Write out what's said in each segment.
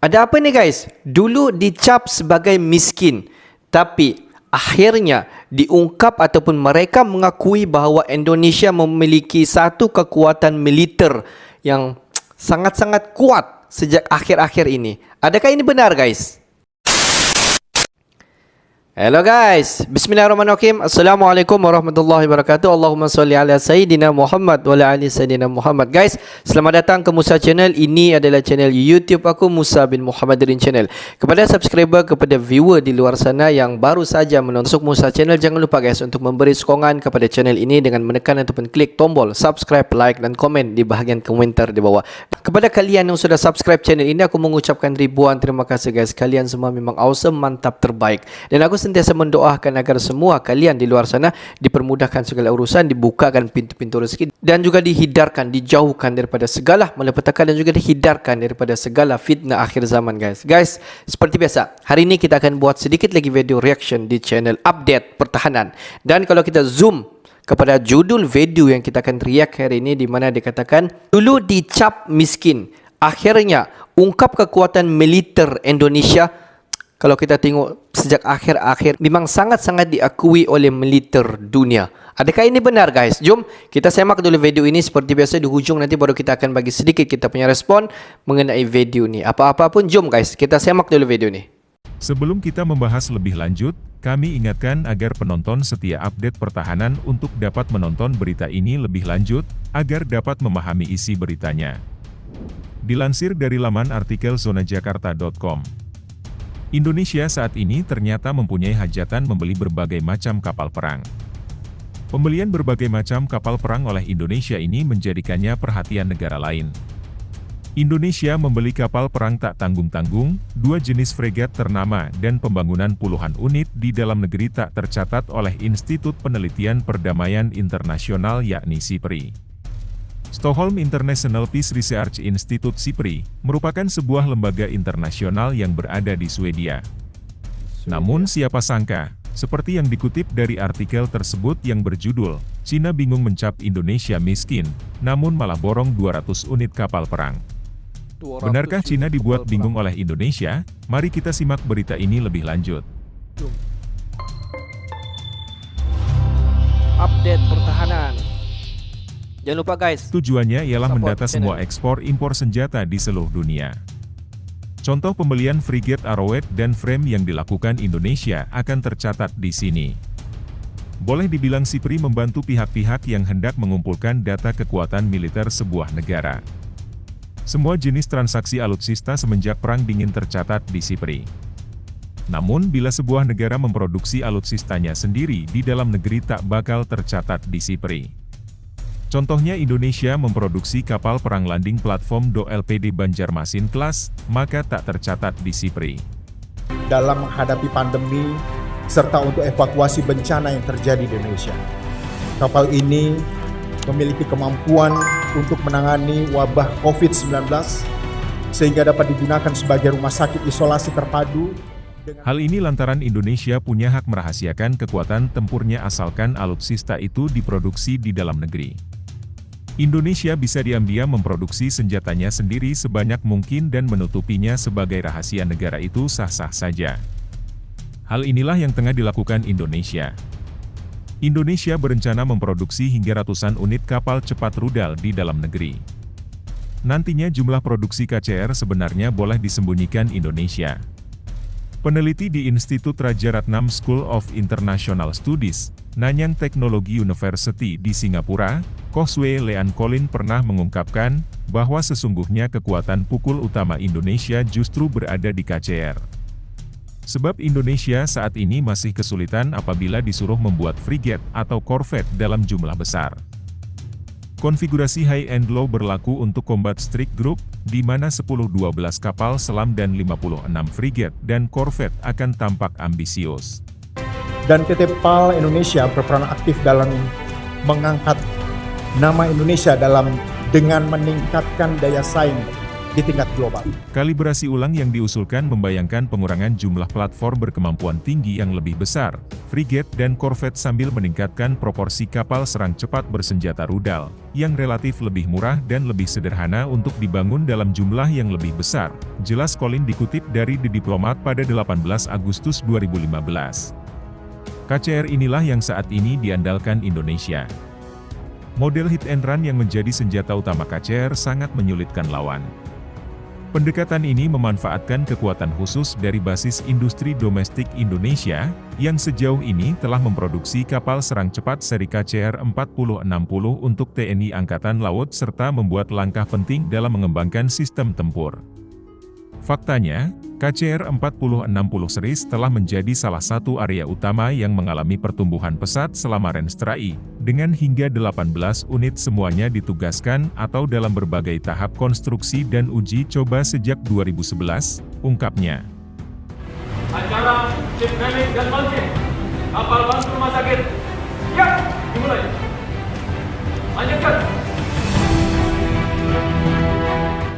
Ada apa nih guys? Dulu dicap sebagai miskin, tapi akhirnya diungkap ataupun mereka mengakui bahawa Indonesia memiliki satu kekuatan militer yang sangat-sangat kuat sejak akhir-akhir ini. Adakah ini benar guys? Hello guys, bismillahirrahmanirrahim. Assalamualaikum warahmatullahi wabarakatuh. Allahumma salli ala Sayyidina Muhammad wa ala ali Sayyidina Muhammad. Guys, selamat datang ke Musa Channel. Ini adalah channel YouTube aku, Musa bin Muhammadirin Channel. Kepada subscriber, kepada viewer di luar sana yang baru saja menonton Musa Channel, jangan lupa guys untuk memberi sokongan kepada channel ini dengan menekan ataupun klik tombol subscribe, like dan komen di bahagian komentar di bawah. Kepada kalian yang sudah subscribe channel ini, aku mengucapkan ribuan terima kasih guys. Kalian semua memang awesome, mantap, terbaik. Dan aku sentiasa mendoakan agar semua kalian di luar sana dipermudahkan segala urusan, dibukakan pintu-pintu rezeki dan juga dihindarkan, dijauhkan daripada segala malapetaka dan juga dihindarkan daripada segala fitnah akhir zaman guys. Guys, seperti biasa, hari ini kita akan buat sedikit lagi video reaction di channel update pertahanan. Dan kalau kita zoom kepada judul video yang kita akan react hari ini, di mana dikatakan dulu dicap miskin, akhirnya ungkap kekuatan militer Indonesia. Kalau kita tengok sejak akhir-akhir memang sangat-sangat diakui oleh militer dunia. Adakah ini benar guys? Jom kita semak dulu video ini. Seperti biasa di hujung nanti baru kita akan bagi sedikit kita punya respon mengenai video ini. Apa-apa pun jom guys, kita semak dulu video ini. Sebelum kita membahas lebih lanjut, kami ingatkan agar penonton setia update pertahanan untuk dapat menonton berita ini lebih lanjut, agar dapat memahami isi beritanya. Dilansir dari laman artikel zonajakarta.com. Indonesia saat ini ternyata mempunyai hajatan membeli berbagai macam kapal perang. Pembelian berbagai macam kapal perang oleh Indonesia ini menjadikannya perhatian negara lain. Indonesia membeli kapal perang tak tanggung-tanggung, 2 jenis fregat ternama dan pembangunan puluhan unit di dalam negeri tak tercatat oleh Institut Penelitian Perdamaian Internasional yakni SIPRI. Stockholm International Peace Research Institute SIPRI merupakan sebuah lembaga internasional yang berada di Swedia. Namun siapa sangka, seperti yang dikutip dari artikel tersebut yang berjudul, Cina bingung mencap Indonesia miskin, namun malah borong 200 unit kapal perang. Benarkah Cina dibuat bingung oleh Indonesia? Mari kita simak berita ini lebih lanjut. Update pertahanan. Jangan lupa guys, tujuannya ialah mendata semua ekspor-impor senjata di seluruh dunia. Contoh pembelian frigate Arrowhead dan frame yang dilakukan Indonesia akan tercatat di sini. Boleh dibilang SIPRI membantu pihak-pihak yang hendak mengumpulkan data kekuatan militer sebuah negara. Semua jenis transaksi alutsista semenjak Perang Dingin tercatat di SIPRI. Namun bila sebuah negara memproduksi alutsistanya sendiri di dalam negeri tak bakal tercatat di SIPRI. Contohnya Indonesia memproduksi kapal perang landing platform Do LPD Banjarmasin Class, maka tak tercatat di SIPRI. Dalam menghadapi pandemi, serta untuk evakuasi bencana yang terjadi di Indonesia. Kapal ini memiliki kemampuan untuk menangani wabah COVID-19, sehingga dapat digunakan sebagai rumah sakit isolasi terpadu. Hal ini lantaran Indonesia punya hak merahasiakan kekuatan tempurnya asalkan alutsista itu diproduksi di dalam negeri. Indonesia bisa diam-diam memproduksi senjatanya sendiri sebanyak mungkin dan menutupinya sebagai rahasia negara itu sah-sah saja. Hal inilah yang tengah dilakukan Indonesia. Indonesia berencana memproduksi hingga ratusan unit kapal cepat rudal di dalam negeri. Nantinya jumlah produksi KCR sebenarnya boleh disembunyikan Indonesia. Peneliti di Institut Raja Ratnam School of International Studies, Nanyang Technology University di Singapura, Koswe Lean Colin pernah mengungkapkan bahwa sesungguhnya kekuatan pukul utama Indonesia justru berada di KCR. Sebab Indonesia saat ini masih kesulitan apabila disuruh membuat frigate atau korvet dalam jumlah besar. Konfigurasi high and low berlaku untuk Combat Strike Group, di mana 10-12 kapal selam dan 56 frigate dan korvet akan tampak ambisius. Dan PT PAL Indonesia berperan aktif dalam mengangkat nama Indonesia dengan meningkatkan daya saing di tingkat global. Kalibrasi ulang yang diusulkan membayangkan pengurangan jumlah platform berkemampuan tinggi yang lebih besar, frigate dan korvet sambil meningkatkan proporsi kapal serang cepat bersenjata rudal, yang relatif lebih murah dan lebih sederhana untuk dibangun dalam jumlah yang lebih besar, jelas Colin dikutip dari The Diplomat pada 18 Agustus 2015. KCR inilah yang saat ini diandalkan Indonesia. Model hit and run yang menjadi senjata utama KCR sangat menyulitkan lawan. Pendekatan ini memanfaatkan kekuatan khusus dari basis industri domestik Indonesia, yang sejauh ini telah memproduksi kapal serang cepat seri KCR 4060 untuk TNI Angkatan Laut serta membuat langkah penting dalam mengembangkan sistem tempur. Faktanya, KCR 4060 series telah menjadi salah satu area utama yang mengalami pertumbuhan pesat selama Renstrai, dengan hingga 18 unit semuanya ditugaskan atau dalam berbagai tahap konstruksi dan uji coba sejak 2011, ungkapnya. Acara ship landing dan launching kapal bantu rumah sakit, siap, dimulai. Lanjutkan.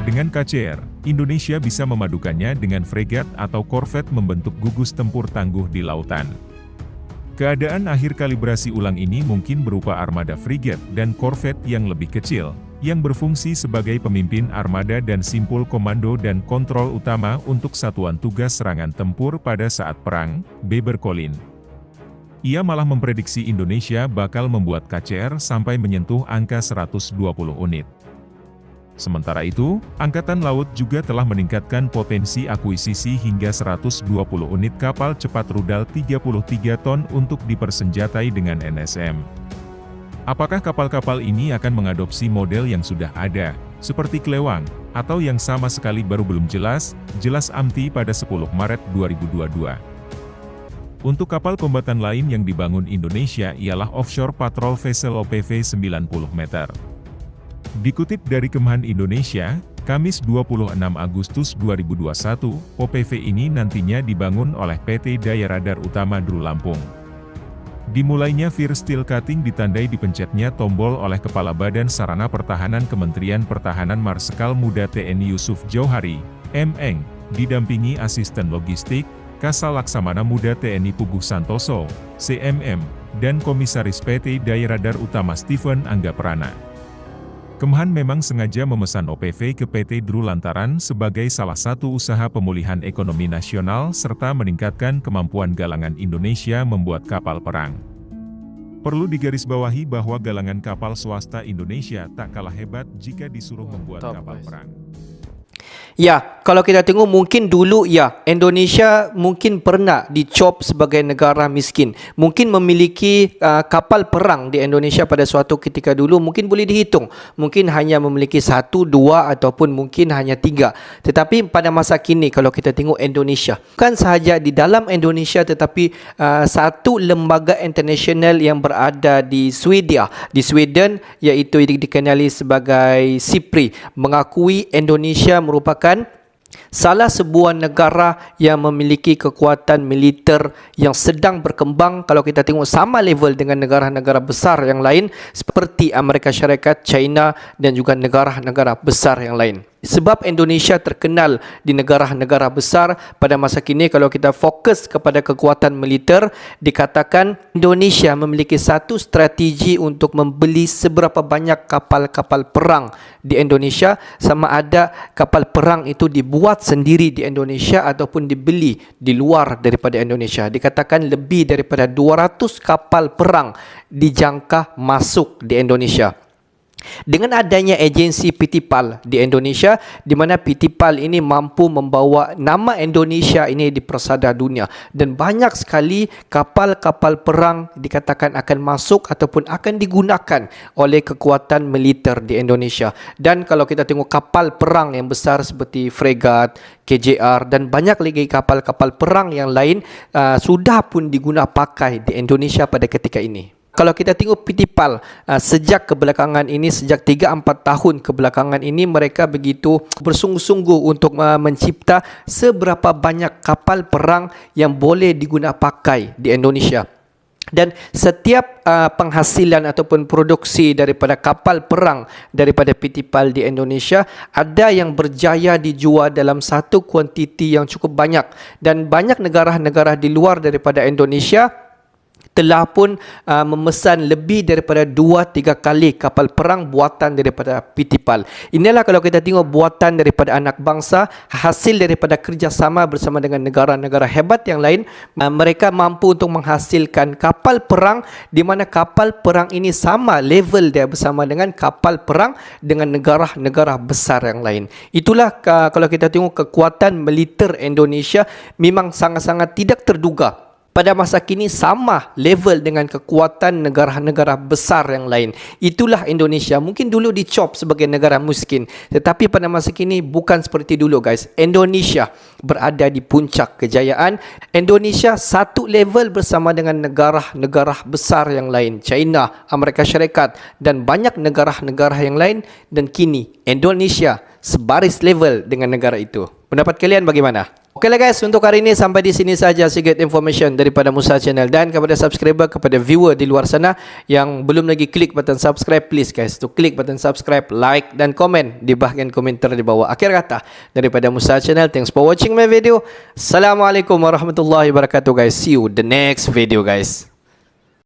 Dengan KCR, Indonesia bisa memadukannya dengan fregat atau korvet membentuk gugus tempur tangguh di lautan. Keadaan akhir kalibrasi ulang ini mungkin berupa armada frigat dan korvet yang lebih kecil, yang berfungsi sebagai pemimpin armada dan simpul komando dan kontrol utama untuk satuan tugas serangan tempur pada saat perang, Beber Colin. Ia malah memprediksi Indonesia bakal membuat KCR sampai menyentuh angka 120 unit. Sementara itu, Angkatan Laut juga telah meningkatkan potensi akuisisi hingga 120 unit kapal cepat rudal 33 ton untuk dipersenjatai dengan NSM. Apakah kapal-kapal ini akan mengadopsi model yang sudah ada, seperti Klewang, atau yang sama sekali baru belum jelas AMTI pada 10 Maret 2022. Untuk kapal kombatan lain yang dibangun Indonesia ialah Offshore Patrol Vessel OPV 90 meter. Dikutip dari Kemhan Indonesia, Kamis 26 Agustus 2021, OPV ini nantinya dibangun oleh PT Daya Radar Utama Dru Lampung. Dimulainya First Steel Cutting ditandai dipencetnya tombol oleh Kepala Badan Sarana Pertahanan Kementerian Pertahanan Marsikal Muda TNI Yusuf Jauhari, M.Eng, didampingi Asisten Logistik, Kasal Laksamana Muda TNI Puguh Santoso, CMM, dan Komisaris PT Daya Radar Utama Stephen Anggaprana. Kemhan memang sengaja memesan OPV ke PT Dru lantaran sebagai salah satu usaha pemulihan ekonomi nasional serta meningkatkan kemampuan galangan Indonesia membuat kapal perang. Perlu digarisbawahi bahwa galangan kapal swasta Indonesia tak kalah hebat jika disuruh membuat kapal perang. Ya, kalau kita tengok mungkin dulu ya, Indonesia mungkin pernah dicop sebagai negara miskin. Mungkin memiliki kapal perang di Indonesia pada suatu ketika dulu mungkin boleh dihitung. Mungkin hanya memiliki 1, 2 ataupun mungkin hanya 3. Tetapi pada masa kini kalau kita tengok Indonesia, bukan sahaja di dalam Indonesia tetapi satu lembaga international yang berada di Sweden iaitu dikenali sebagai SIPRI mengakui Indonesia merupakan salah sebuah negara yang memiliki kekuatan militer yang sedang berkembang kalau kita tengok sama level dengan negara-negara besar yang lain seperti Amerika Syarikat, China dan juga negara-negara besar yang lain. Sebab Indonesia terkenal di negara-negara besar pada masa kini kalau kita fokus kepada kekuatan militer, dikatakan Indonesia memiliki satu strategi untuk membeli seberapa banyak kapal-kapal perang di Indonesia, sama ada kapal perang itu dibuat sendiri di Indonesia ataupun dibeli di luar daripada Indonesia. Dikatakan lebih daripada 200 kapal perang dijangka masuk di Indonesia. Dengan adanya agensi PT PAL di Indonesia, di mana PT PAL ini mampu membawa nama Indonesia ini di persada dunia, dan banyak sekali kapal-kapal perang dikatakan akan masuk ataupun akan digunakan oleh kekuatan militer di Indonesia. Dan kalau kita tengok kapal perang yang besar seperti fregat, KJR dan banyak lagi kapal-kapal perang yang lain sudah pun digunakan pakai di Indonesia pada ketika ini. Kalau kita tengok PT PAL sejak kebelakangan ini, sejak 3-4 tahun kebelakangan ini, mereka begitu bersungguh-sungguh untuk mencipta seberapa banyak kapal perang yang boleh digunakan pakai di Indonesia. Dan setiap penghasilan ataupun produksi daripada kapal perang daripada PT PAL di Indonesia ada yang berjaya dijual dalam satu kuantiti yang cukup banyak, dan banyak negara-negara di luar daripada Indonesia telah pun memesan lebih daripada 2-3 kali kapal perang buatan daripada PT PAL. Inilah kalau kita tengok buatan daripada anak bangsa, hasil daripada kerjasama bersama dengan negara-negara hebat yang lain. Mereka mampu untuk menghasilkan kapal perang di mana kapal perang ini sama level dia bersama dengan kapal perang dengan negara-negara besar yang lain. Itulah kalau kita tengok kekuatan militer Indonesia memang sangat-sangat tidak terduga. Pada masa kini sama level dengan kekuatan negara-negara besar yang lain. Itulah Indonesia. Mungkin dulu dicop sebagai negara miskin, tetapi pada masa kini bukan seperti dulu, guys. Indonesia berada di puncak kejayaan. Indonesia satu level bersama dengan negara-negara besar yang lain, China, Amerika Syarikat dan banyak negara-negara yang lain, dan kini Indonesia sebaris level dengan negara itu. Pendapat kalian bagaimana? Okeylah guys, untuk hari ini sampai di sini saja sedikit information daripada Musa Channel, dan kepada subscriber, kepada viewer di luar sana yang belum lagi klik button subscribe, please guys to klik button subscribe, like dan komen di bahagian komentar di bawah. Akhir kata daripada Musa Channel, thanks for watching my video. Assalamualaikum warahmatullahi wabarakatuh guys. See you the next video guys.